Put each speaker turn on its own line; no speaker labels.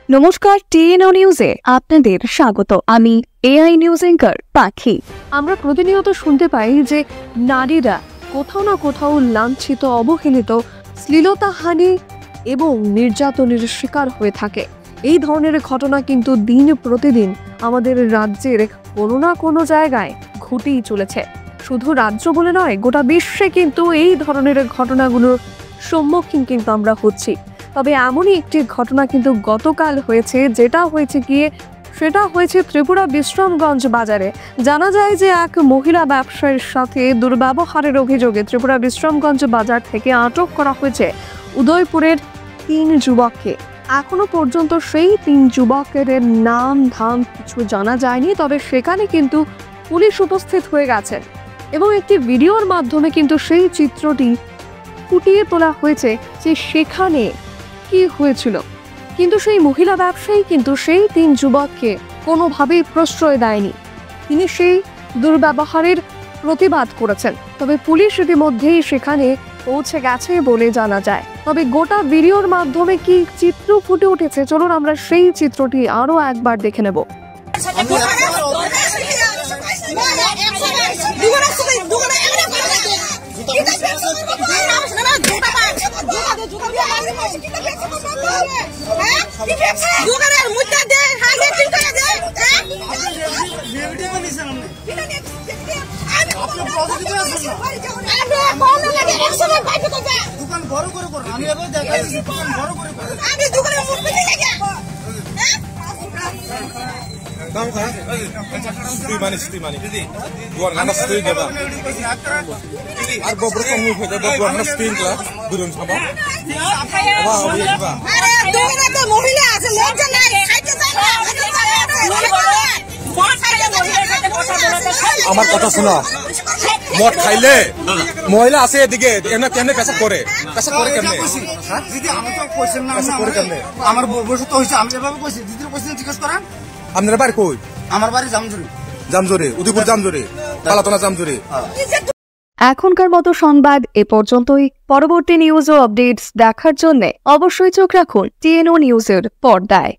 নমস্কার, টিএনও নিউজে আপনাদের স্বাগত। আমি এআই নিউজ অ্যাঙ্কার পাখি। আমরা প্রতিনিয়ত শুনতে পাই যে নারীরা কোথাও না কোথাও লাঞ্ছিত, অবহেলিত, শ্লীলতাহানি এবং নির্যাতনের শিকার হয়ে থাকে। এই ধরনের ঘটনা কিন্তু দিন প্রতিদিন আমাদের রাজ্যের কোনো না কোনো জায়গায় ঘটেই চলেছে। শুধু রাজ্য বলে নয়, গোটা বিশ্বে কিন্তু এই ধরনের ঘটনাগুলোর সম্মুখীন কিন্তু আমরা হচ্ছি। তবে এমনই একটি ঘটনা কিন্তু গতকাল হয়েছে, সেটা হয়েছে ত্রিপুরা বিশ্রামগঞ্জ বাজারে। জানা যায় যে এক মহিলা ব্যবসায়ীর সাথে দুর্ব্যবহারের অভিযোগে ত্রিপুরা বিশ্রামগঞ্জ বাজার থেকে আটক করা হয়েছে উদয়পুরের 3 যুবককে। এখনো পর্যন্ত সেই 3 যুবকের নাম ধাম কিছু জানা যায়নি, তবে সেখানে কিন্তু পুলিশ উপস্থিত হয়ে গেছেন এবং একটি ভিডিওর মাধ্যমে কিন্তু সেই চিত্রটি ফুটিয়ে তোলা হয়েছে যে সেখানে কি হয়েছিল। কিন্তু সেই মহিলা ব্যবসায়ী কিন্তু সেই 3 যুবককে কোনোভাবেই প্রশ্রয় দেয়নি। তিনি সেই দুর্ব্যবহারের প্রতিবাদ করেছেন। তবে পুলিশ ইতিমধ্যেই সেখানে পৌঁছে গেছে বলে জানা যায়। তবে গোটা ভিডিওর মাধ্যমে কি চিত্র ফুটে উঠেছে, চলুন আমরা সেই চিত্রটি আরো একবার দেখে নেব।
আমার কথা শোনা, মদ খাইলে মহিলা আছে এদিকে এমনি কেমনে পেশাব করে কেমনে?
আমার বসে তো হয়েছে, আমি এভাবে কইছি, দিদির কইছেন জিজ্ঞেস করেন।
আপনার বাড়ি কই?
আমার বাড়ি জামজুরি,
উদয়পুর জামজুরি, পালাতনা জামজুরি।
এখনকার মতো সংবাদ এ পর্যন্তই। পরবর্তী নিউজ ও আপডেটস দেখার জন্য অবশ্যই চোখ রাখুন টিএনও নিউজের পর্দায়।